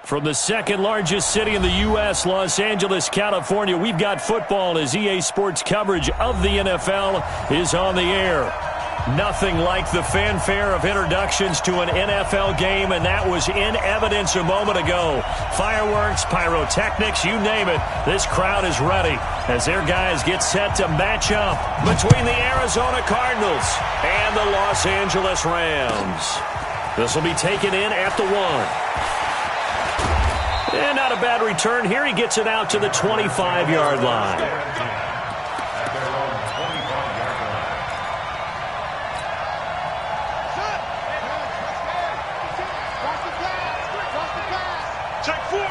From the second largest city in the U.S., Los Angeles, California, we've got football as EA Sports coverage of the NFL is on the air. Nothing like the fanfare of introductions to an NFL game, and that was in evidence a moment ago. Fireworks, pyrotechnics, you name it, this crowd is ready as their guys get set to match up between the Arizona Cardinals and the Los Angeles Rams. This will be taken in at the 1. And not a bad return here. He gets it out to the 25-yard line. Check four.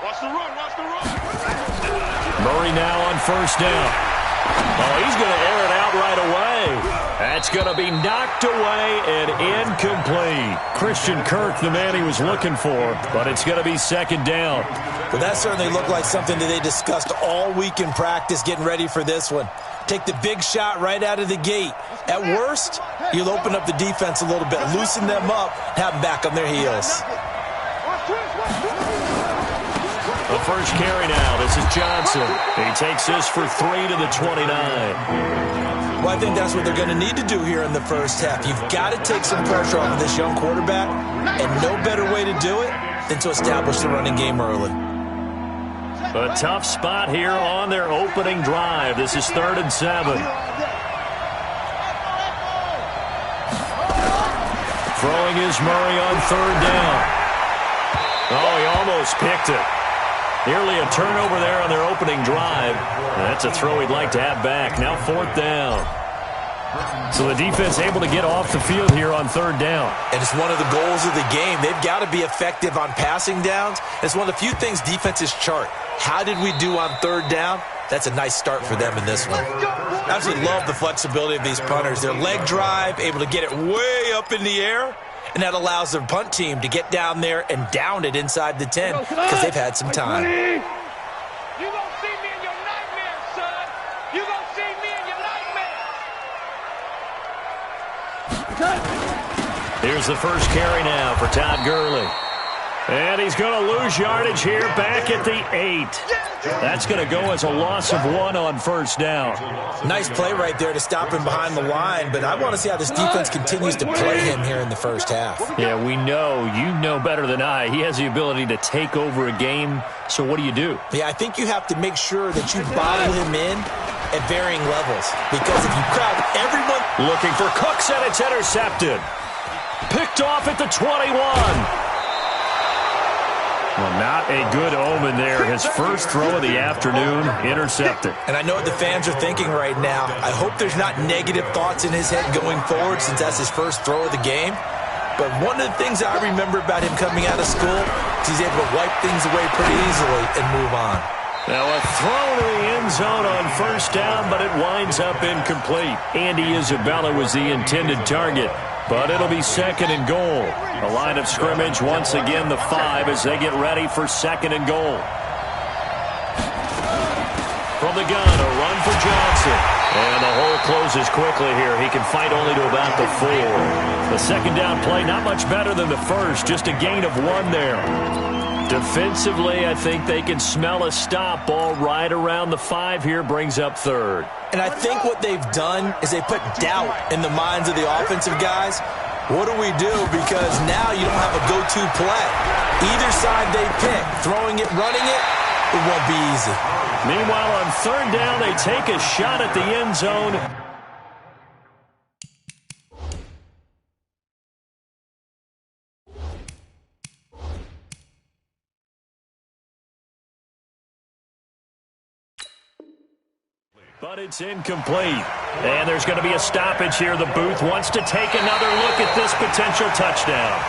Watch the run. Murray now on first down. Oh, he's going to air it out right away. That's going to be knocked away and incomplete. Christian Kirk, the man he was looking for, but it's going to be second down. Well, that certainly looked like something that they discussed all week in practice getting ready for this one. Take the big shot right out of the gate. At worst, you'll open up the defense a little bit, loosen them up, have them back on their heels. The first carry now. This is Johnson. He takes this for 3 to the 29. Well, I think that's what they're going to need to do here in the first half. You've got to take some pressure off of this young quarterback, and no better way to do it than to establish the running game early. A tough spot here on their opening drive. This is 3rd and 7. Throwing is Murray on 3rd down. Oh, he almost picked it. Nearly a turnover there on their opening drive. That's a throw he'd like to have back. Now 4th down. So the defense able to get off the field here on 3rd down. And it's one of the goals of the game. They've got to be effective on passing downs. It's one of the few things defenses chart. How did we do on 3rd down? That's a nice start for them in this one. I absolutely love the flexibility of these punters. Their leg drive, able to get it way up in the air. And that allows their punt team to get down there and down it inside the 10 because they've had some time. You gonna see me in your nightmares, son. You gonna see me in your nightmares. Here's the first carry now for Todd Gurley. And he's going to lose yardage here back at the 8. That's going to go as a loss of 1 on first down. Nice play right there to stop him behind the line, but I want to see how this defense continues to play him here in the first half. Yeah, we know. You know better than I. He has the ability to take over a game, so what do? Yeah, I think you have to make sure that you bottle him in at varying levels, because if you crowd everyone... Looking for Cooks, and it's intercepted. Picked off at the 21. Well, not a good omen there. His first throw of the afternoon, intercepted. And I know what the fans are thinking right now. I hope there's not negative thoughts in his head going forward since that's his first throw of the game. But one of the things I remember about him coming out of school is he's able to wipe things away pretty easily and move on. Now a throw to the end zone on first down, but it winds up incomplete. Andy Isabella was the intended target, but it'll be 2nd and goal. A line of scrimmage, once again the 5 as they get ready for 2nd and goal. From the gun, a run for Johnson. And the hole closes quickly here. He can fight only to about the 4. The second down play, not much better than the first, just a gain of 1 there. Defensively, I think they can smell a stop. Ball right around the 5 here, brings up 3rd. And I think what they've done is they put doubt in the minds of the offensive guys. What do we do? Because now you don't have a go-to play. Either side they pick, throwing it, running it, it won't be easy. Meanwhile, on 3rd down, they take a shot at the end zone. But it's incomplete. And there's going to be a stoppage here. The booth wants to take another look at this potential touchdown.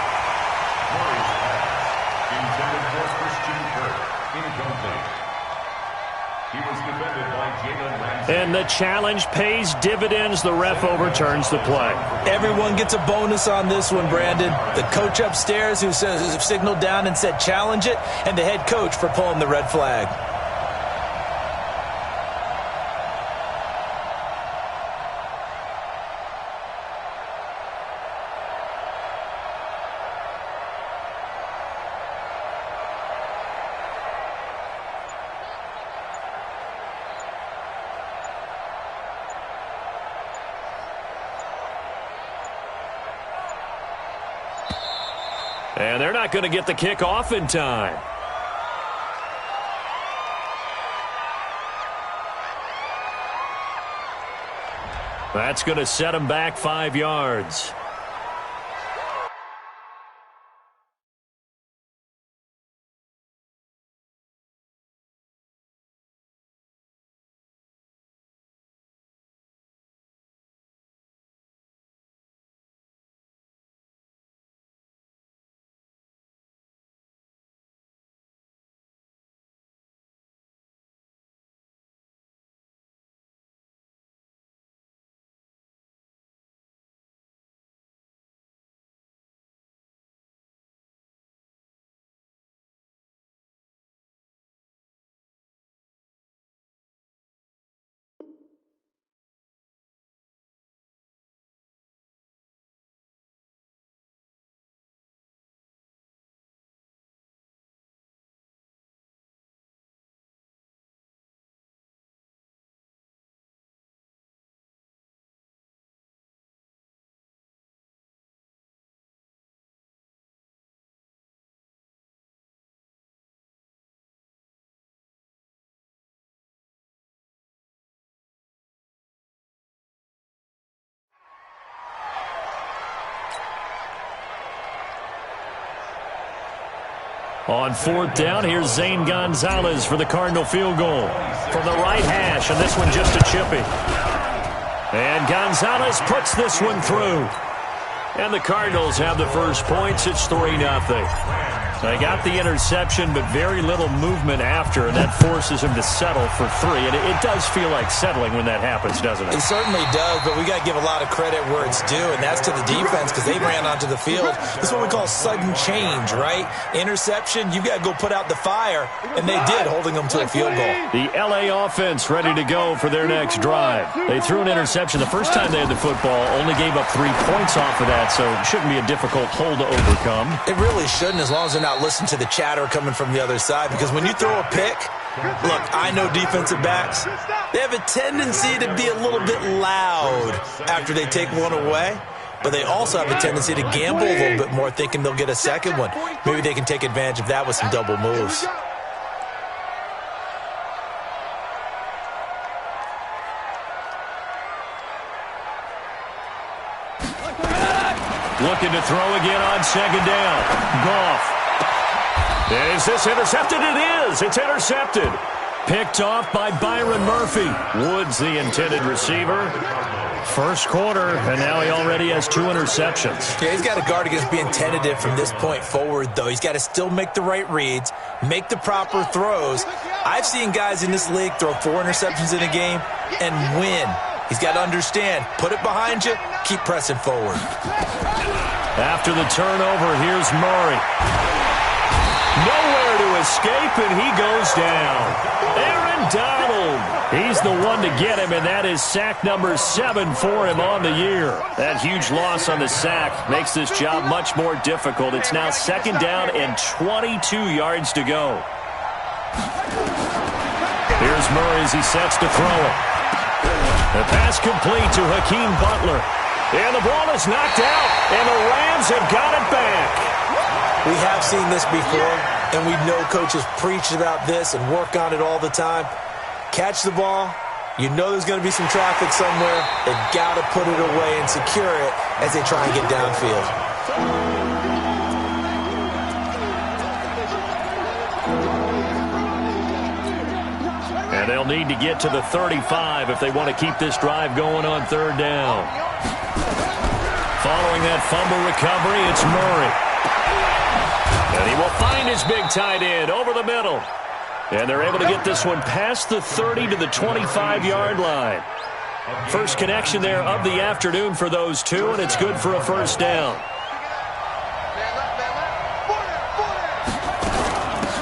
And the challenge pays dividends. The ref overturns the play. Everyone gets a bonus on this one, Brandon. The coach upstairs who signaled down and said challenge it, and the head coach for pulling the red flag. And they're not going to get the kick off in time. That's going to set them back 5 yards. On 4th down, here's Zane Gonzalez for the Cardinal field goal. From the right hash, and this one just a chippy. And Gonzalez puts this one through. And the Cardinals have the first points. It's 3-0. They got the interception, but very little movement after, and that forces him to settle for 3. And it does feel like settling when that happens, doesn't it? It certainly does, but we got to give a lot of credit where it's due, and that's to the defense because they ran onto the field. This is what we call sudden change, right? Interception, you've got to go put out the fire, and they did, holding them to a field goal. The L.A. offense ready to go for their next drive. They threw an interception the first time they had the football, only gave up 3 points off of that, so it shouldn't be a difficult hole to overcome. It really shouldn't, as long as they're not listening to the chatter coming from the other side, because when you throw a pick, look, I know defensive backs, they have a tendency to be a little bit loud after they take one away, but they also have a tendency to gamble a little bit more, thinking they'll get a second one. Maybe they can take advantage of that with some double moves. Looking to throw again on 2nd down. Goff. Is this intercepted? It is. It's intercepted. Picked off by Byron Murphy. Woods, the intended receiver. First quarter, and now he already has 2 interceptions. Yeah, he's got to guard against being tentative from this point forward, though. He's got to still make the right reads, make the proper throws. I've seen guys in this league throw 4 interceptions in a game and win. He's got to understand, put it behind you, keep pressing forward. After the turnover, here's Murray. Nowhere to escape, and he goes down. Aaron Donald. He's the one to get him, and that is sack number 7 for him on the year. That huge loss on the sack makes this job much more difficult. It's now 2nd down and 22 yards to go. Here's Murray as he sets to throw it. The pass complete to Hakeem Butler. And the ball is knocked out, and the Rams have got it back. We have seen this before, and we know coaches preach about this and work on it all the time. Catch the ball. You know there's going to be some traffic somewhere. They've got to put it away and secure it as they try and get downfield. And they'll need to get to the 35 if they want to keep this drive going on 3rd down. Following that fumble recovery, it's Murray. And he will find his big tight end over the middle. And they're able to get this one past the 30 to the 25-yard line. First connection there of the afternoon for those two, and it's good for a 1st down.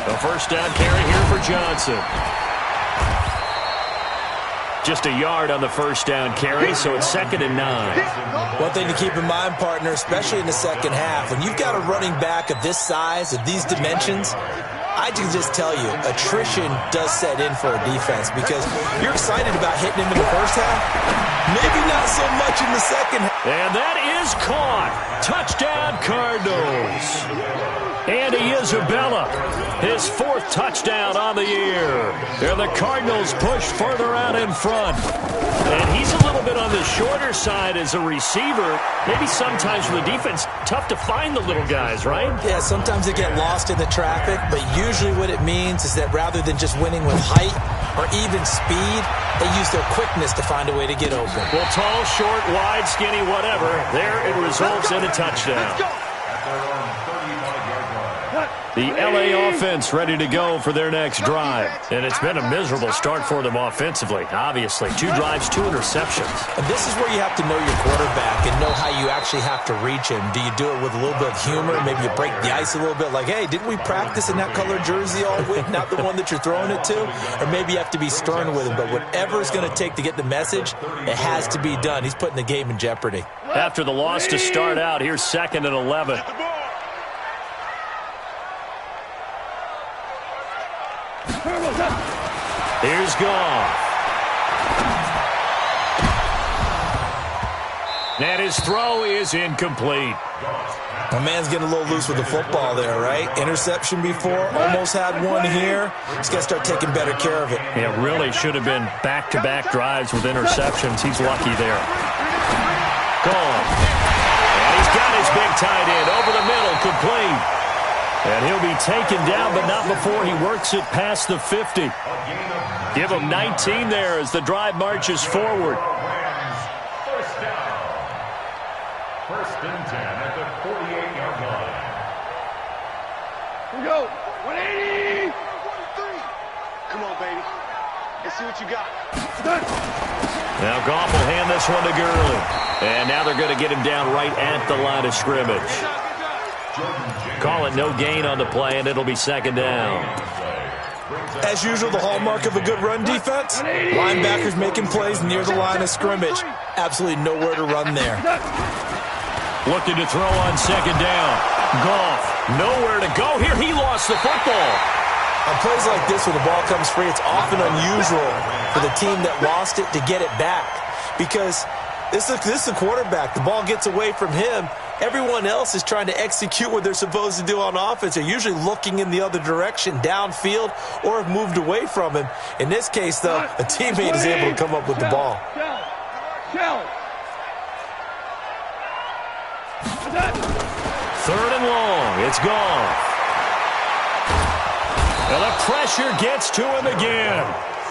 A 1st down carry here for Johnson. Just a yard on the 1st down carry, so it's 2nd and 9. One thing to keep in mind, partner, especially in the second half, when you've got a running back of this size, of these dimensions, I can just tell you, attrition does set in for a defense because you're excited about hitting him in the first half. Maybe not so much in the second half. And that is caught. Touchdown, Cardinals. Andy Isabella, his 4th touchdown on the year. And the Cardinals push further out in front. And he's a little bit on the shorter side as a receiver. Maybe sometimes for the defense, tough to find the little guys, right? Yeah, sometimes they get lost in the traffic, but usually what it means is that rather than just winning with height or even speed, they use their quickness to find a way to get open. Well, tall, short, wide, skinny, whatever, there it results in a touchdown. The LA offense ready to go for their next drive. And it's been a miserable start for them offensively, obviously. 2 drives, 2 interceptions. And this is where you have to know your quarterback and know how you actually have to reach him. Do you do it with a little bit of humor? Maybe you break the ice a little bit like, hey, didn't we practice in that color jersey all week? Not the one that you're throwing it to? Or maybe you have to be stern with him. But whatever it's going to take to get the message, it has to be done. He's putting the game in jeopardy. After the loss to start out, here's 2nd and 11. Here's Goff. And his throw is incomplete. My man's getting a little loose with the football there, right? Interception before, almost had one here. He's got to start taking better care of it. Yeah, really should have been back-to-back drives with interceptions. He's lucky there. Gone. And he's got his big tight end over the middle, complete. And he'll be taken down, but not before he works it past the 50. Give him 19 there as the drive marches forward. First and 10 at the 48-yard line. Here we go. 180. Come on, baby. Let's see what you got. Now Goff will hand this one to Gurley. And now they're going to get him down right at the line of scrimmage. Call it no gain on the play, and it'll be 2nd down. As usual, the hallmark of a good run defense, linebackers making plays near the line of scrimmage. Absolutely nowhere to run there. Looking to throw on 2nd down. Goff, nowhere to go here. He lost the football. On plays like this where the ball comes free, it's often unusual for the team that lost it to get it back. Because this is the quarterback. The ball gets away from him. Everyone else is trying to execute what they're supposed to do on offense. They're usually looking in the other direction, downfield, or have moved away from him. In this case, though, a teammate is able to come up with the ball. Third and long. It's gone. And the pressure gets to him again.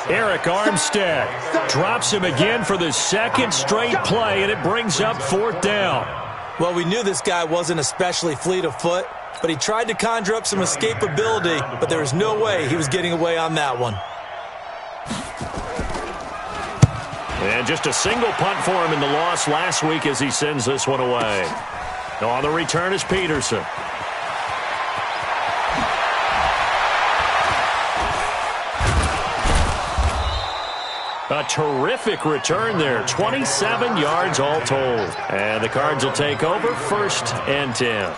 Eric Armstead drops him again for the 2nd straight play, and it brings up 4th down. Well, we knew this guy wasn't especially fleet of foot, but he tried to conjure up some escapability, but there was no way he was getting away on that one. And just a single punt for him in the loss last week as he sends this one away. On the return is Peterson. A terrific return there. 27 yards all told. And the Cards will take over 1st and 10.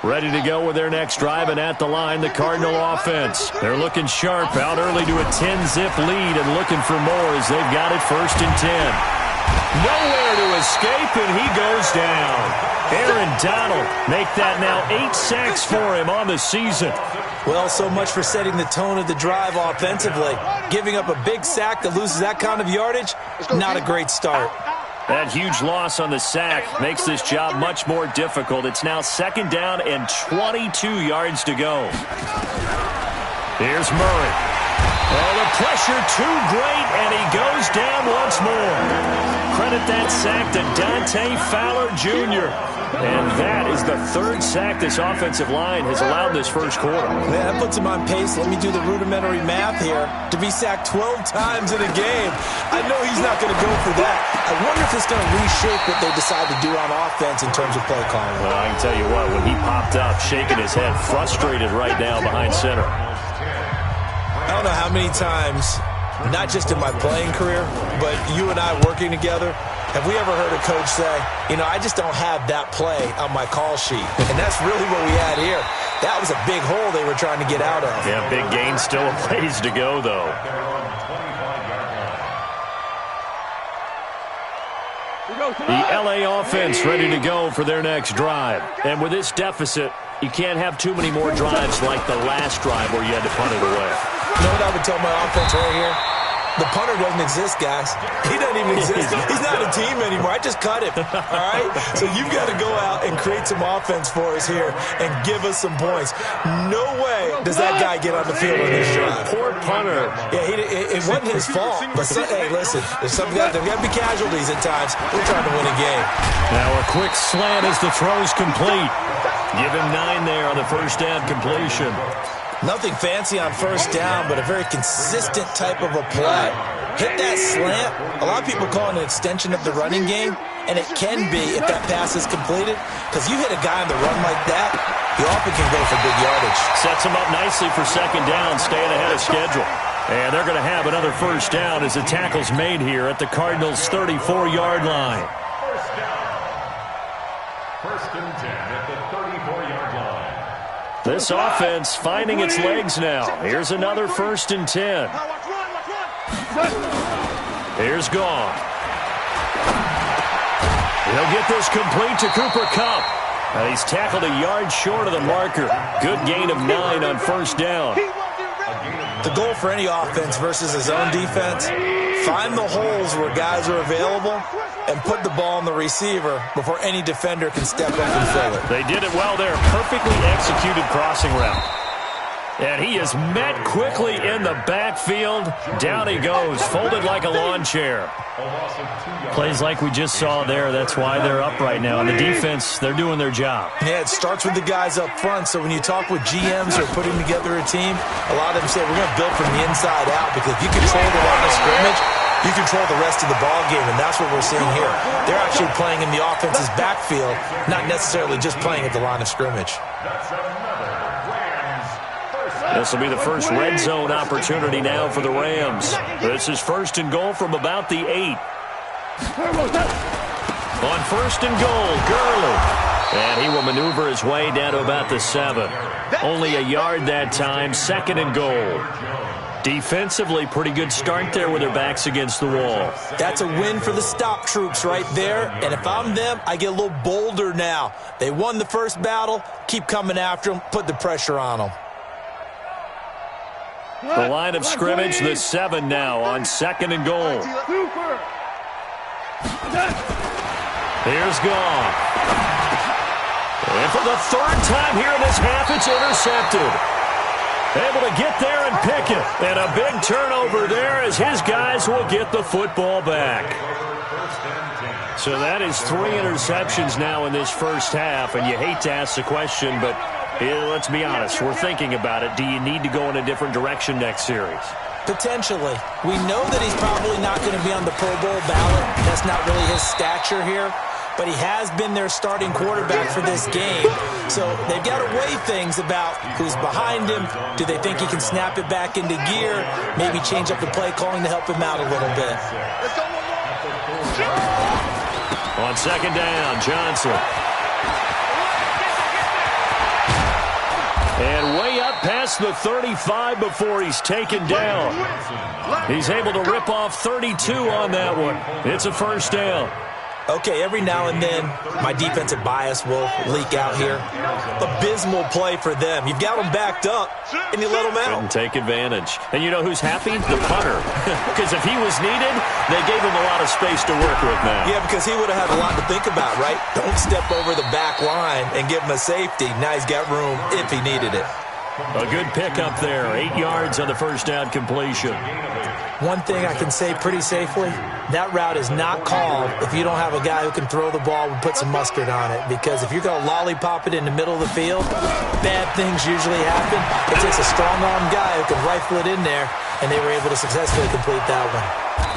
Ready to go with their next drive, and at the line, the Cardinal offense. They're looking sharp, out early to a 10-zip lead and looking for more as they've got it 1st and 10. Nowhere to escape, and he goes down. Aaron Donald make that now 8 sacks for him on the season. Well, so much for setting the tone of the drive offensively. Giving up a big sack that loses that kind of yardage, not a great start. That huge loss on the sack makes this job much more difficult. It's now 2nd down and 22 yards to go. Here's Murray. Oh, the pressure too great, and he goes down once more. Credit that sack to Dante Fowler Jr. And that is the 3rd sack this offensive line has allowed this first quarter. Man, that puts him on pace. Let me do the rudimentary math here. To be sacked 12 times in a game, I know he's not going to go for that. I wonder if it's going to reshape what they decide to do on offense in terms of play calling. Well, I can tell you what, when he popped up, shaking his head, frustrated right now behind center. I don't know how many times, not just in my playing career, but you and I working together, Have we ever heard a coach say, I just don't have that play on my call sheet? And that's really what we had here. That was a big hole they were trying to get out of. Yeah, big gain, still a ways to go, though. The LA offense ready to go for their next drive. And with this deficit, you can't have too many more drives like the last drive where you had to punt it away. You know what I would tell my offense right here? The punter doesn't exist, guys. He doesn't even exist. He's not a team anymore. I just cut him, all right? So you've got to go out and create some offense for us here and give us some points. No way does that guy get on the field on this drive. Poor punter. Yeah, it wasn't his fault. But, hey, listen, there's got to be casualties at times. We're trying to win a game. Now a quick slant as the throw's complete. Give him 9 there on the first down completion. Nothing fancy on first down, but a very consistent type of a play. Hit that slant. A lot of people call it an extension of the running game, and it can be if that pass is completed, because you hit a guy on the run like that, you often can go for big yardage. Sets him up nicely for second down, staying ahead of schedule. And they're going to have another first down as the tackle's made here at the Cardinals' 34-yard line. First and 10 at the 34-yard line. This offense finding its legs now. Here's another first and 10. Here's Gone. He'll get this complete to Cooper Kupp. And he's tackled a yard short of the marker. Good gain of 9 on first down. The goal for any offense versus his own defense, find the holes where guys are available and put the ball on the receiver before any defender can step up and fill it. They did it well there. Perfectly executed crossing route. And he is met quickly in the backfield. Down he goes, folded like a lawn chair. Plays like we just saw there. That's why they're up right now. And the defense, they're doing their job. Yeah, it starts with the guys up front. So when you talk with GMs who are putting together a team, a lot of them say we're going to build from the inside out, because if you control the line of scrimmage, you control the rest of the ball game, and that's what we're seeing here. They're actually playing in the offense's backfield, not necessarily just playing at the line of scrimmage. This will be the first red zone opportunity now for the Rams. This is first and goal from about the 8. On first and goal, Gurley. And he will maneuver his way down to about the 7. Only a yard that time, second and goal. Defensively, pretty good start there with their backs against the wall. That's a win for the stop troops right there. And if I'm them, I get a little bolder now. They won the first battle. Keep coming after them. Put the pressure on them. The line of scrimmage, the 7 now on second and goal. Here's Gone. And for the third time here in this half, it's intercepted. Able to get there and pick it. And a big turnover there as his guys will get the football back. So that is 3 interceptions now in this first half. And you hate to ask the question, but let's be honest. We're thinking about it. Do you need to go in a different direction next series? Potentially. We know that he's probably not going to be on the Pro Bowl ballot. That's not really his stature here. But he has been their starting quarterback for this game. So they've got to weigh things about who's behind him. Do they think he can snap it back into gear? Maybe change up the play calling to help him out a little bit. On second down, Johnson. And way up past the 35 before he's taken down. He's able to rip off 32 on that one. It's a first down. Okay, every now and then, my defensive bias will leak out here. Abysmal play for them. You've got them backed up, and you let them out. Couldn't take advantage. And you know who's happy? The punter. Because if he was needed, they gave him a lot of space to work with now. Yeah, because he would have had a lot to think about, right? Don't step over the back line and give him a safety. Now he's got room if he needed it. A good pickup there. 8 yards on the first down completion. One thing I can say pretty safely, that route is not called if you don't have a guy who can throw the ball and put some mustard on it. Because if you're going to lollipop it in the middle of the field, bad things usually happen. It takes a strong-arm guy who can rifle it in there, and they were able to successfully complete that one.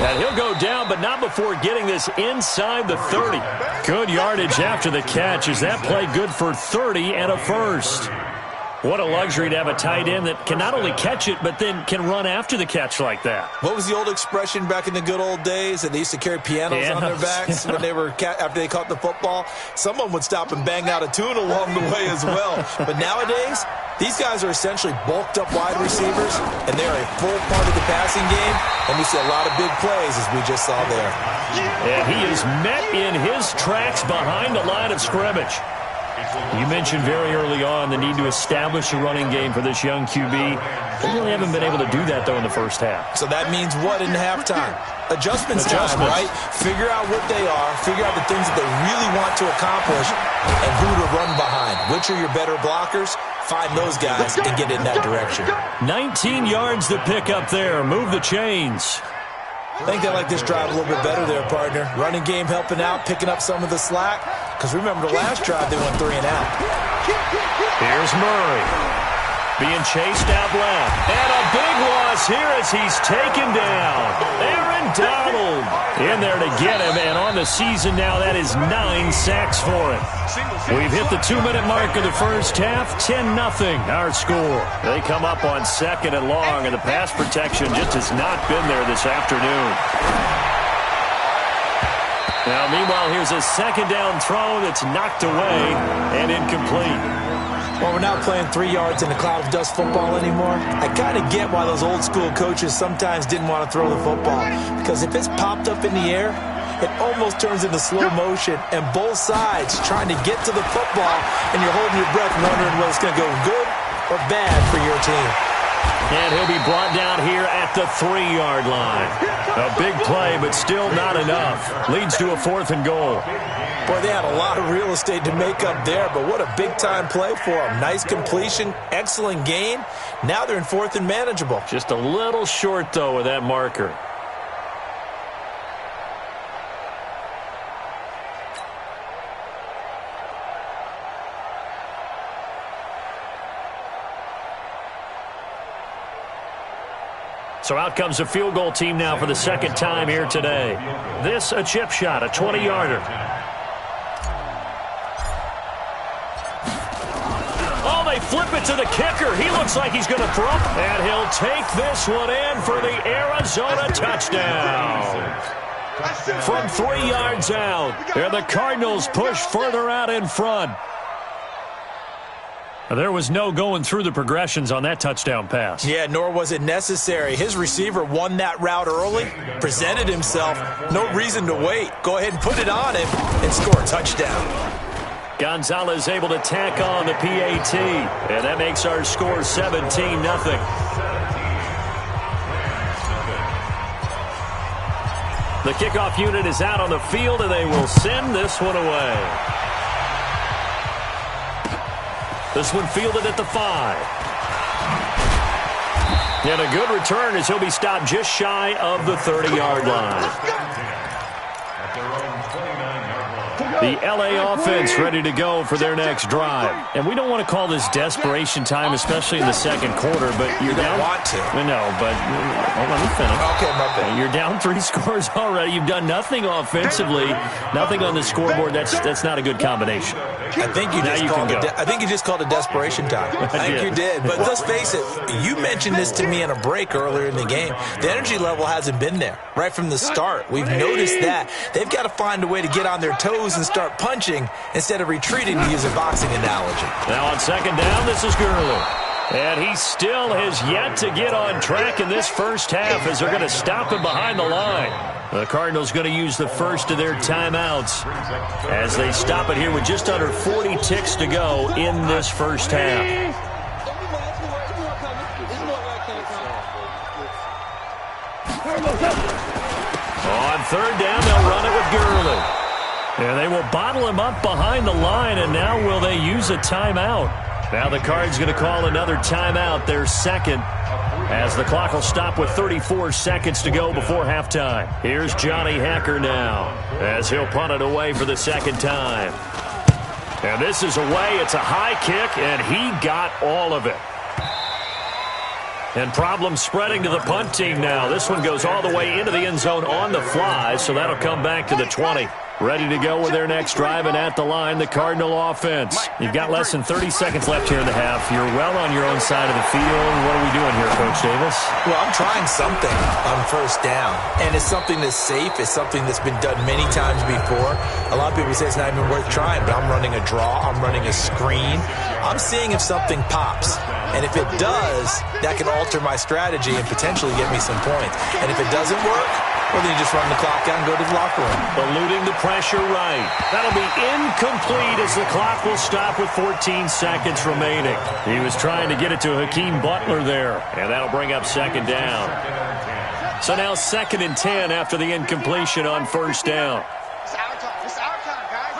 And he'll go down, but not before getting this inside the 30. Good yardage after the catch. Is that play good for 30 and a first? What a luxury to have a tight end that can not only catch it, but then can run after the catch like that. What was the old expression back in the good old days that they used to carry pianos on their backs when they were after they caught the football? Someone would stop and bang out a tune along the way as well. But nowadays, these guys are essentially bulked up wide receivers, and they're a full part of the passing game, and we see a lot of big plays as we just saw there. And he is met in his tracks behind the line of scrimmage. You mentioned very early on the need to establish a running game for this young QB. They really haven't been able to do that, though, in the first half. So that means what in halftime? Adjustments time, right? Figure out what they are, figure out the things that they really want to accomplish, and who to run behind. Which are your better blockers? Find those guys and get in that direction. 19 yards to pick up there. Move the chains. I think they like this drive a little bit better there, partner. Running game helping out, picking up some of the slack. Because remember, the last drive, they went 3 and out. Here's Murray. Being chased out left. And a big loss here as he's taken down. Aaron Donald in there to get him. And on the season now, that is 9 sacks for him. We've hit the 2-minute mark of the first half. 10-0 our score. They come up on 2nd and long, and the pass protection just has not been there this afternoon. Now, meanwhile, here's a 2nd down throw that's knocked away and incomplete. Well, we're not playing 3 yards in a cloud of dust football anymore. I kind of get why those old school coaches sometimes didn't want to throw the football. Because if it's popped up in the air, it almost turns into slow motion, and both sides trying to get to the football, and you're holding your breath wondering whether it's going to go good or bad for your team. And he'll be brought down here at the 3-yard line. A big play, but still not enough. Leads to a 4th and goal. Boy, they had a lot of real estate to make up there, but what a big-time play for them. Nice completion, excellent gain. Now they're in 4th and manageable. Just a little short, though, with that marker. So out comes a field goal team now for the 2nd time here today. This a chip shot, a 20-yarder. Oh, they flip it to the kicker. He looks like he's going to throw. And he'll take this one in for the Arizona touchdown. From 3 yards out. And the Cardinals push further out in front. There was no going through the progressions on that touchdown pass. Yeah, nor was it necessary. His receiver won that route early, presented himself. No reason to wait. Go ahead and put it on him and score a touchdown. Gonzalez able to tack on the PAT. And that makes our score 17-0. The kickoff unit is out on the field, and they will send this one away. This one fielded at the 5. And a good return as he'll be stopped just shy of the 30-yard line. The L.A. offense ready to go for their next drive. And we don't want to call this desperation time, especially in the 2nd quarter, but you're down. Want to. No, but let me finish. Okay, my bad. You're down 3 scores already. You've done nothing offensively, nothing on the scoreboard. That's not a good combination. I think you just called it desperation time. I think you did. But let's face it, you mentioned this to me in a break earlier in the game. The energy level hasn't been there right from the start. We've noticed that. They've got to find a way to get on their toes and start punching instead of retreating, to use a boxing analogy. Now on 2nd down, this is Gurley. And he still has yet to get on track in this first half as they're going to stop him behind the line. The Cardinals going to use the first of their timeouts as they stop it here with just under 40 ticks to go in this first half. On 3rd down, they'll run it with Gurley. And they will bottle him up behind the line, and now will they use a timeout? Now the Card's going to call another timeout, their 2nd, as the clock will stop with 34 seconds to go before halftime. Here's Johnny Hacker now as he'll punt it away for the 2nd time. And this is away. It's a high kick, and he got all of it. And problems spreading to the punt team now. This one goes all the way into the end zone on the fly, so that'll come back to the 20. Ready to go with their next drive, and at the line, the Cardinal offense. You've got less than 30 seconds left here in the half. You're well on your own side of the field. What are we doing here, Coach Davis? Well, I'm trying something on first down, and it's something that's safe. It's something that's been done many times before. A lot of people say it's not even worth trying, but I'm running a draw. I'm running a screen. I'm seeing if something pops, and if it does, that can alter my strategy and potentially get me some points. And if it doesn't work, well, then you just run the clock out and go to the locker room. Eluding the pressure right. That'll be incomplete as the clock will stop with 14 seconds remaining. He was trying to get it to Hakeem Butler there, and that'll bring up second down. So now 2nd and 10 after the incompletion on first down. It's our time. It's our time, guys.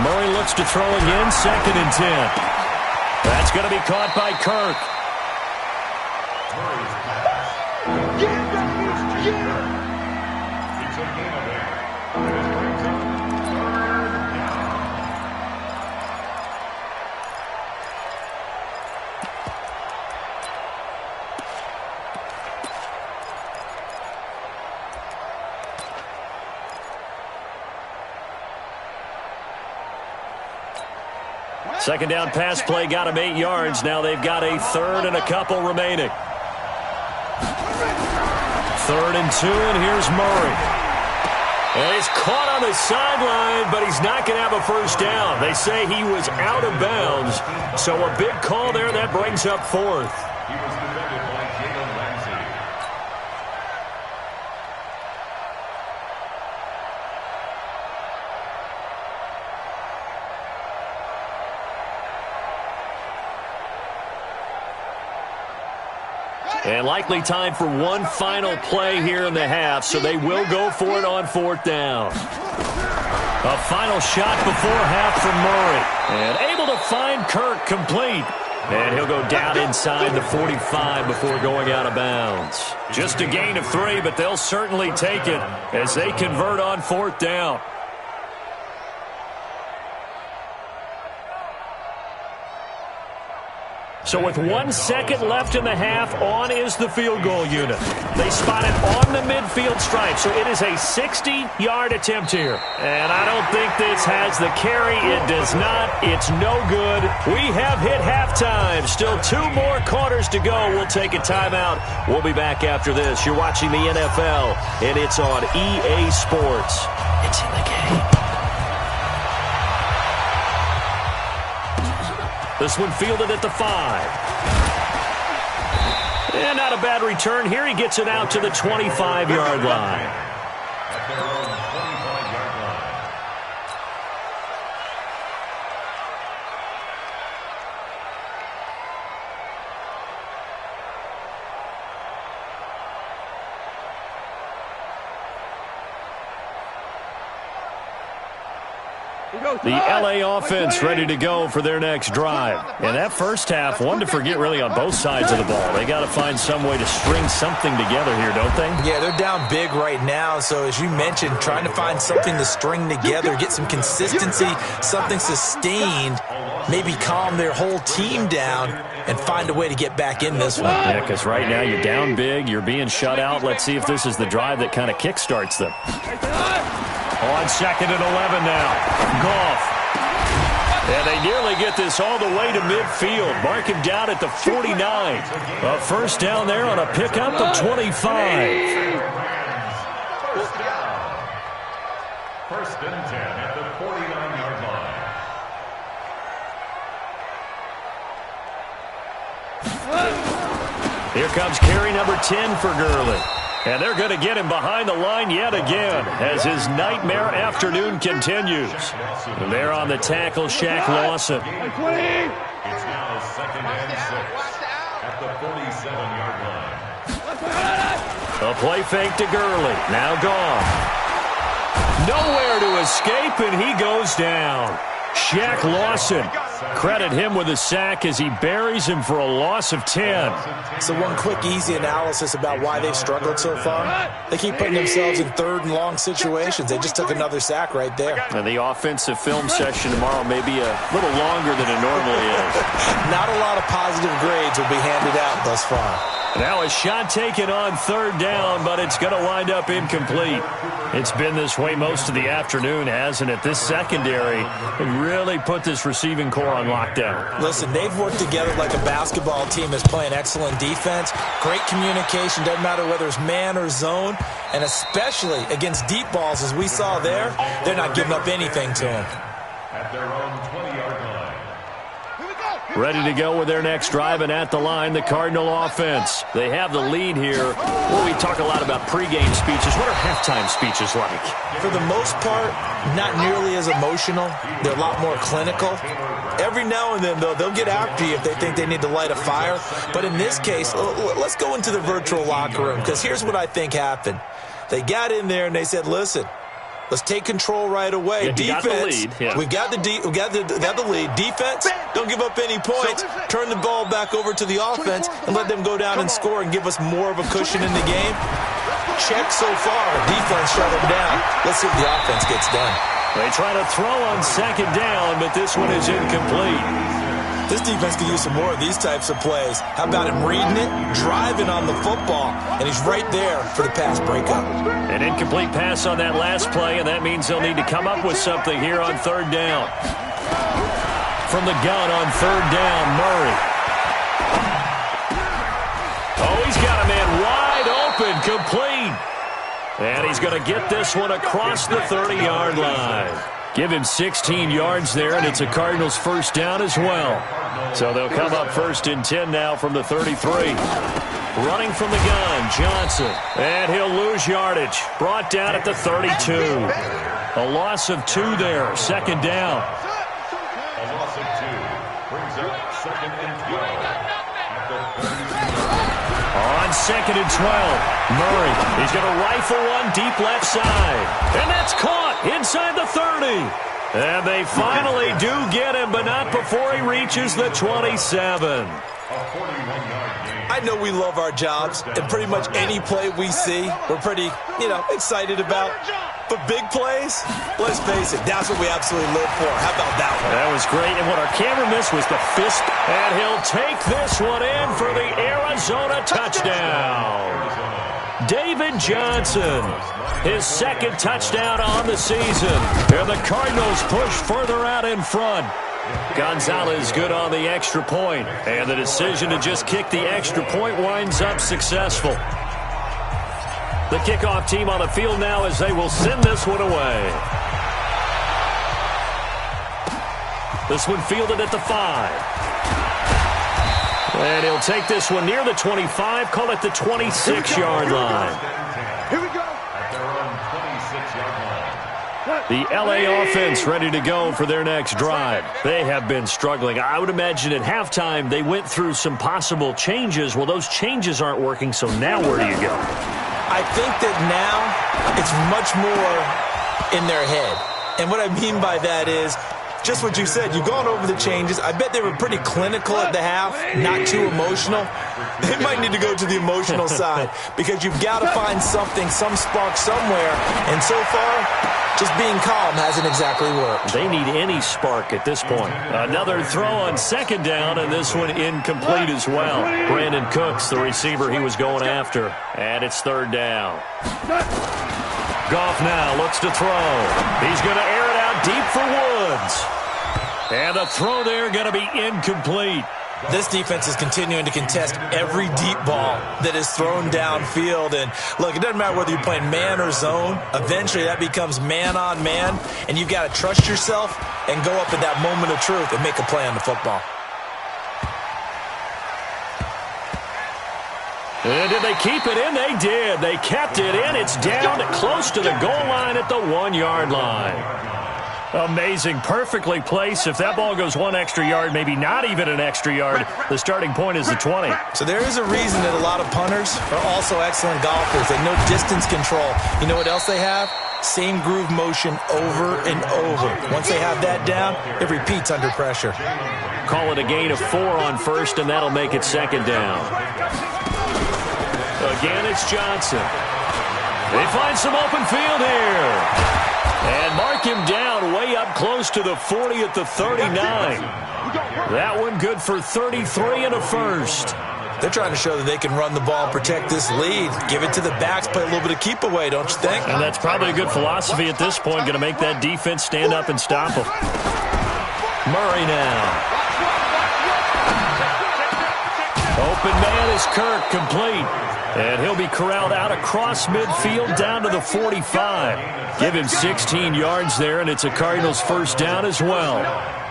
Murray looks to throw again, 2nd and 10. That's going to be caught by Kirk. Second down pass play got him 8 yards. Now they've got a 3rd and a couple remaining. 3rd and 2, and here's Murray. And he's caught on the sideline, but he's not going to have a first down. They say he was out of bounds, so a big call there. That brings up 4th. He was defended by Jalen Ramsey. And likely time for one final play here in the half, so they will go for it on 4th down. A final shot before half from Murray. And able to find Kirk complete. And he'll go down inside the 45 before going out of bounds. Just a gain of 3, but they'll certainly take it as they convert on 4th down. So with 1 second left in the half, on is the field goal unit. They spot it on the midfield stripe, so it is a 60-yard attempt here. And I don't think this has the carry. It does not. It's no good. We have hit halftime. Still 2 more quarters to go. We'll take a timeout. We'll be back after this. You're watching the NFL, and it's on EA Sports. It's in the game. This one fielded at the 5. And not a bad return here. He gets it out to the 25-yard line. At their own 25-yard line. The L.A. offense ready to go for their next drive. And that first half, one to forget really on both sides of the ball. They got to find some way to string something together here, don't they? Yeah, they're down big right now. So as you mentioned, trying to find something to string together, get some consistency, something sustained, maybe calm their whole team down and find a way to get back in this one. Yeah, because right now you're down big, you're being shut out. Let's see if this is the drive that kind of kickstarts them. On 2nd and 11 now. Goff. And they nearly get this all the way to midfield. Mark him down at the 49. A first down there on a pickup of 25. First and 10 at the 49-yard line. Here comes carry number 10 for Gurley. And they're going to get him behind the line yet again as his nightmare afternoon continues. And there on the tackle, Shaq Lawson. It's now 2nd and 6 at the 47-yard line. A play fake to Gurley. Now gone. Nowhere to escape, and he goes down. Shaq Lawson Credit him with a sack as he buries him for a loss of 10. So one quick, easy analysis about why they've struggled so far. They keep putting themselves in third and long situations. They just took another sack right there. And the offensive film session tomorrow may be a little longer than it normally is. Not a lot of positive grades will be handed out thus far. Now a shot taken on third down, but it's going to wind up incomplete. It's been this way most of the afternoon, hasn't it? This secondary can really put this receiving core on lockdown. Listen, they've worked together like a basketball team that's playing excellent defense. Great communication, doesn't matter whether it's man or zone. And especially against deep balls, as we saw there, they're not giving up anything to them. At their own 20-yard line. Ready to go with their next drive, and at the line, the Cardinal offense. They have the lead here. Well, we talk a lot about pregame speeches. What are halftime speeches like? For the most part, not nearly as emotional. They're a lot more clinical. Every now and then, though, they'll get after you if they think they need to light a fire. But in this case, let's go into the virtual locker room, because here's what I think happened. They got in there and they said, listen, let's take control right away. Yeah, defense, we got the lead. Defense, don't give up any points. Turn the ball back over to the offense and let them go down and score and give us more of a cushion in the game. Check so far. Defense shut them down. Let's see if the offense gets done. They try to throw on second down, but this one is incomplete. This defense could use some more of these types of plays. How about him reading it, driving on the football, and he's right there for the pass breakup. An incomplete pass on that last play, and that means they'll need to come up with something here on third down. From the gun on third down, Murray. Oh, he's got a man wide open, complete. And he's going to get this one across the 30-yard line. Give him 16 yards there, and it's a Cardinals first down as well. So they'll come up first and 10 now from the 33. Running from the gun, Johnson. And he'll lose yardage. Brought down at the 32. A loss of 2 there, second down. A loss of 2 brings up second and 12 at the 30. On second and 12, Murray. He's going to rifle one deep left side. And that's caught inside the 30. And they finally do get him, but not before he reaches the 27. I know we love our jobs, and pretty much any play we see, we're pretty, excited about. But big plays, let's face it, that's what we absolutely live for. How about that one? That was great, and what our camera missed was the fist. And he'll take this one in for the Arizona touchdown. David Johnson, his second touchdown on the season. And the Cardinals push further out in front. Gonzalez good on the extra point, and the decision to just kick the extra point winds up successful. The kickoff team on the field now as they will send this one away. This one fielded at the 5. And he'll take this one near the 25, call it the 26-yard line. Here we go. At their own 26-yard line. The LA offense ready to go for their next drive. They have been struggling. I would imagine at halftime they went through some possible changes. Well, those changes aren't working, so now where do you go? I think that now it's much more in their head. And what I mean by that is just what you said. You've gone over the changes. I bet they were pretty clinical at the half, not too emotional. They might need to go to the emotional side because you've got to find something, some spark somewhere. And so far, just being calm hasn't exactly worked. They need any spark at this point. Another throw on second down, and this one incomplete as well. Brandon Cooks, the receiver he was going after. And it's third down. Goff now looks to throw. He's going to air it out deep for Woods. And the throw there going to be incomplete. This defense is continuing to contest every deep ball that is thrown downfield. And look, it doesn't matter whether you're playing man or zone. Eventually that becomes man on man. And you've got to trust yourself and go up at that moment of truth and make a play on the football. And did they keep it in? They did. They kept it in. It's down close to the goal line at the 1-yard line. Amazing. Perfectly placed. If that ball goes 1 extra yard, maybe not even an extra yard, the starting point is the 20. So there is a reason that a lot of punters are also excellent golfers. They know distance control. You know what else they have? Same groove motion over and over. Once they have that down, it repeats under pressure. Call it a gain of 4 on first, and that'll make it second down. Again, it's Johnson. They find some open field here. And mark him down way up close to the 40 at the 39. That one good for 33 and a first. They're trying to show that they can run the ball and protect this lead. Give it to the backs, play a little bit of keep away, don't you think? And that's probably a good philosophy at this point, going to make that defense stand up and stop them. Murray now. Open man is Kirk, complete. And he'll be corralled out across midfield down to the 45. Give him 16 yards there, and it's a Cardinals first down as well.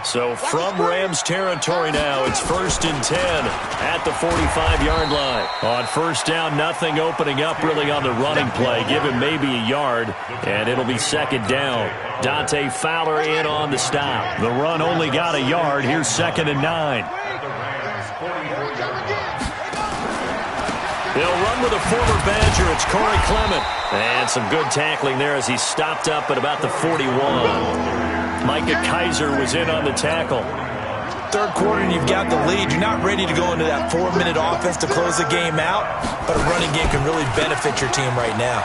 So from Rams territory now, it's 1st and 10 at the 45-yard line. On first down, nothing opening up really on the running play. Give him maybe a yard, and it'll be second down. Dante Fowler in on the stop. The run only got a yard. Here's 2nd and 9. They'll run with a former Badger. It's Corey Clement. And some good tackling there as he stopped up at about the 41. Micah Kaiser was in on the tackle. Third quarter and you've got the lead. You're not ready to go into that 4-minute offense to close the game out, but a running game can really benefit your team right now.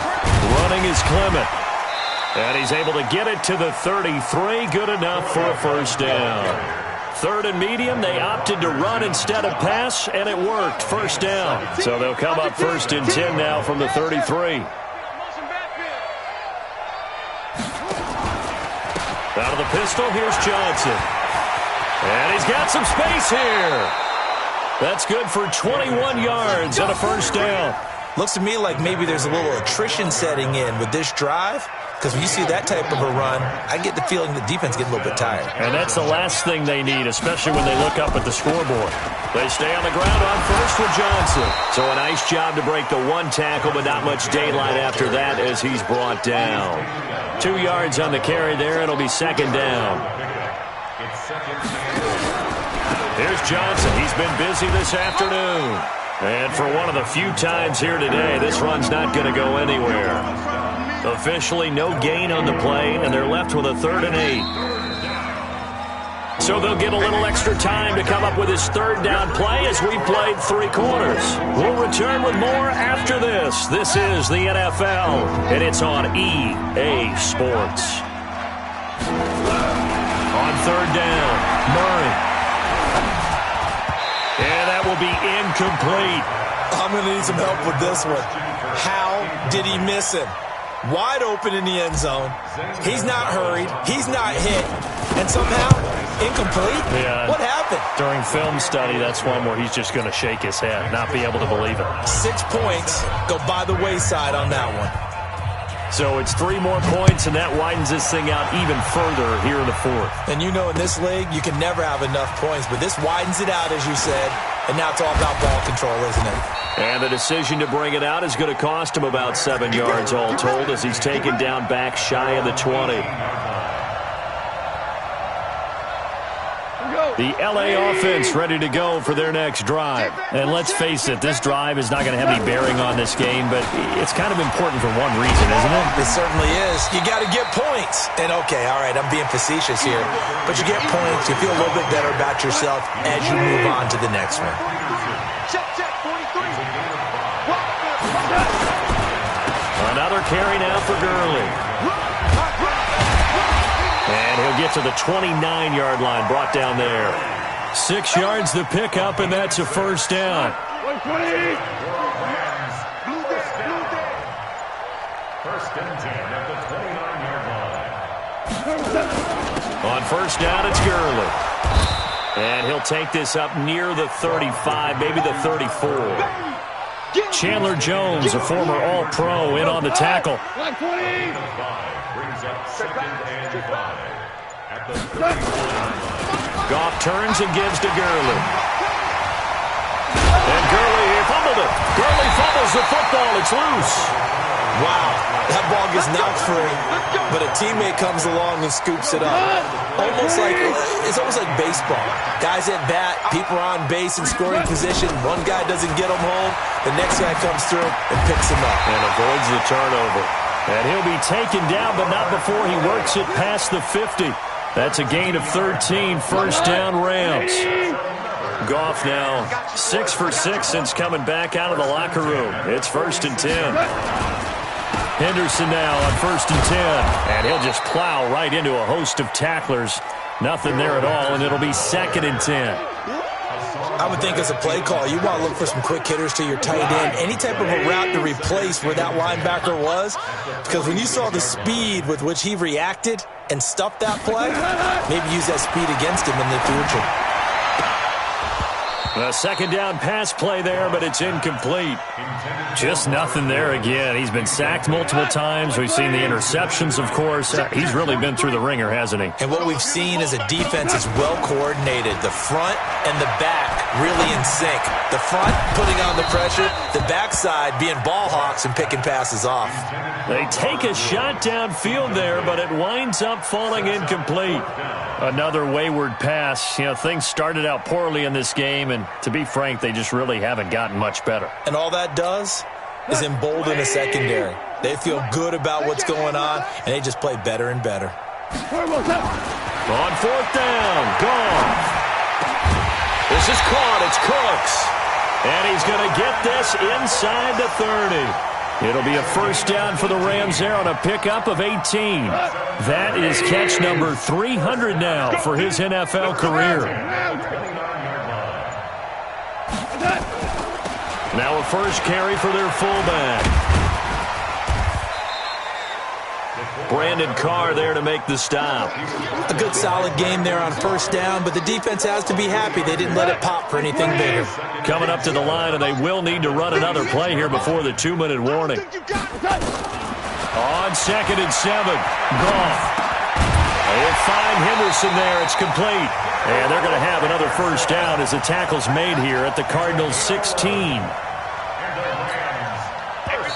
Running is Clement. And he's able to get it to the 33. Good enough for a first down. 3rd and medium, they opted to run instead of pass, and it worked. First down. So they'll come up 1st and 10 now from the 33. Out of the pistol, here's Johnson. And he's got some space here. That's good for 21 yards and a first down. Looks to me like maybe there's a little attrition setting in with this drive, because when you see that type of a run, I get the feeling the defense gets a little bit tired. And that's the last thing they need, especially when they look up at the scoreboard. They stay on the ground on first with Johnson. So a nice job to break the 1 tackle, but not much daylight after that as he's brought down. 2 yards on the carry there. It'll be second down. Here's Johnson. He's been busy this afternoon. And for one of the few times here today, this run's not going to go anywhere. Officially no gain on the play, and they're left with a 3rd and 8. So they'll get a little extra time to come up with his 3rd down play as we played 3 quarters. We'll return with more after this. This is the NFL, and it's on EA Sports. On 3rd down, Murray. And that will be incomplete. I'm going to need some help with this one. How did he miss him? Wide open in the end zone. He's not hurried. He's not hit. And somehow, incomplete? Yeah. What happened? During film study, that's one where he's just going to shake his head, not be able to believe it. 6 points go by the wayside on that one. So it's 3 more points, and that widens this thing out even further here in the 4th. And you know in this league, you can never have enough points, but this widens it out, as you said, and now it's all about ball control, isn't it? And the decision to bring it out is going to cost him about 7 yards all told as he's taken down back shy of the 20. The LA offense ready to go for their next drive. And let's face it, this drive is not going to have any bearing on this game, but it's kind of important for one reason, isn't it? It certainly is. You got to get points. And okay, all right, I'm being facetious here, but you get points, you feel a little bit better about yourself as you move on to the next one. Another carry now for Gurley. And he'll get to the 29-yard line, brought down there. 6 yards to pick up, and that's a first down. First and 10 at the 29-yard line. On first down, it's Gurley. And he'll take this up near the 35, maybe the 34. Chandler Jones, a former All-Pro, in on the tackle. Brings up 2nd and 5 at the 34. Goff turns and gives to Gurley. And Gurley, he fumbled it. Gurley fumbles the football. It's loose. Wow, that ball gets knocked free, but a teammate comes along and scoops it up. It's almost like baseball. Guys at bat, people are on base in scoring position. One guy doesn't get them home. The next guy comes through and picks him up. And avoids the turnover. And he'll be taken down, but not before he works it past the 50. That's a gain of 13, first down Rams. Goff now 6 for 6 since coming back out of the locker room. It's 1st and 10. Henderson now on 1st and 10. And he'll just plow right into a host of tacklers. Nothing there at all, and it'll be 2nd and 10. I would think as a play call, you want to look for some quick hitters to your tight end. Any type of a route to replace where that linebacker was. Because when you saw the speed with which he reacted and stuffed that play, maybe use that speed against him in the future. A 2nd down pass play there, but it's incomplete. Just nothing there again. He's been sacked multiple times. We've seen the interceptions, of course. He's really been through the ringer, hasn't he? And what we've seen is a defense is well coordinated. The front and the back really in sync. The front putting on the pressure, the backside being ball hawks and picking passes off. They take a shot downfield there, but it winds up falling incomplete. Another wayward pass. You know, things started out poorly in this game, and to be frank, they just really haven't gotten much better. And all that does is embolden a secondary. They feel good about what's going on, and they just play better and better. On 4th down, Goff. This is caught. It's Cooks. And he's going to get this inside the 30. It'll be a 1st down for the Rams there on a pickup of 18. That is catch number 300 now for his NFL career. Now a first carry for their fullback. Brandon Carr there to make the stop. A good solid game there on 1st down, but the defense has to be happy they didn't let it pop for anything bigger. Coming up to the line, and they will need to run another play here before the 2-minute warning. On 2nd and 7, Goff. They'll find Henderson there. It's complete. And they're going to have another 1st down as the tackle's made here at the Cardinals' 16.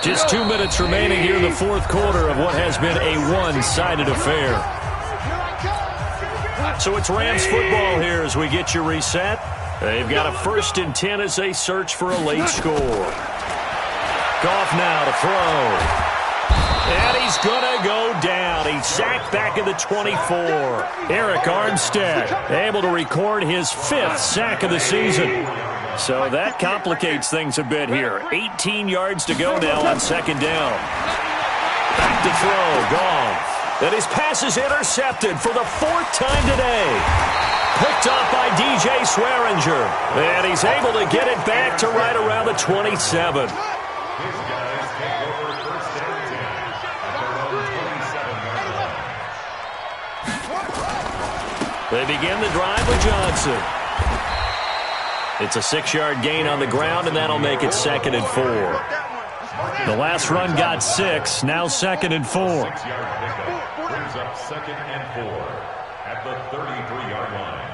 Just 2 minutes remaining here in the 4th quarter of what has been a one-sided affair. So it's Rams football here as we get you reset. They've got a 1st and 10 as they search for a late score. Goff now to throw. And he's going to go down. He's sacked back at the 24. Eric Armstead able to record his 5th sack of the season. So that complicates things a bit here. 18 yards to go now on 2nd down. Back to throw, Goff. And his pass is intercepted for the 4th time today. Picked off by DJ Swearinger. And he's able to get it back to right around the 27. They begin the drive with Johnson. It's a 6-yard gain on the ground, and that'll make it 2nd and 4. The last run got 6, now 2nd and 4. Brings up 2nd and 4 at the 33-yard line.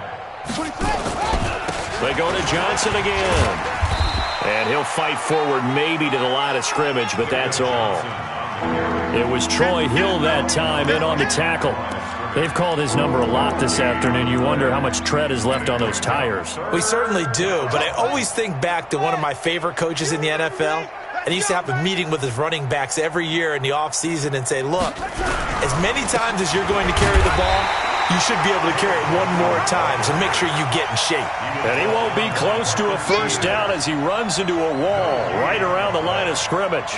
They go to Johnson again. And he'll fight forward maybe to the line of scrimmage, but that's all. It was Troy Hill that time in on the tackle. They've called his number a lot this afternoon. You wonder how much tread is left on those tires. We certainly do, but I always think back to one of my favorite coaches in the NFL. And he used to have a meeting with his running backs every year in the offseason and say, look, as many times as you're going to carry the ball, you should be able to carry it one more time, so make sure you get in shape. And he won't be close to a 1st down as he runs into a wall right around the line of scrimmage.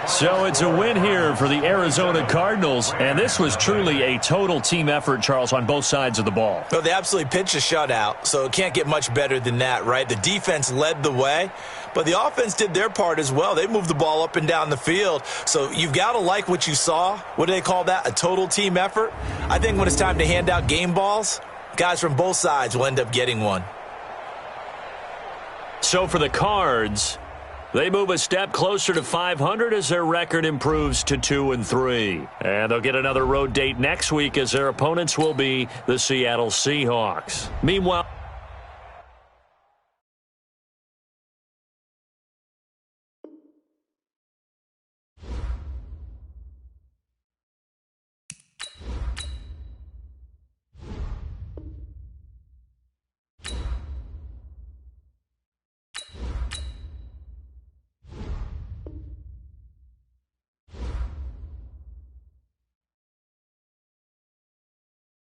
So it's a win here for the Arizona Cardinals, and this was truly a total team effort, Charles, on both sides of the ball. Well, they absolutely pitched a shutout, so it can't get much better than that, right? The defense led the way, but the offense did their part as well. They moved the ball up and down the field, so you've got to like what you saw. What do they call that? A total team effort? I think when it's time to hand out game balls, guys from both sides will end up getting one. So for the Cards, they move a step closer to 500 as their record improves to 2-3. And they'll get another road date next week as their opponents will be the Seattle Seahawks. Meanwhile,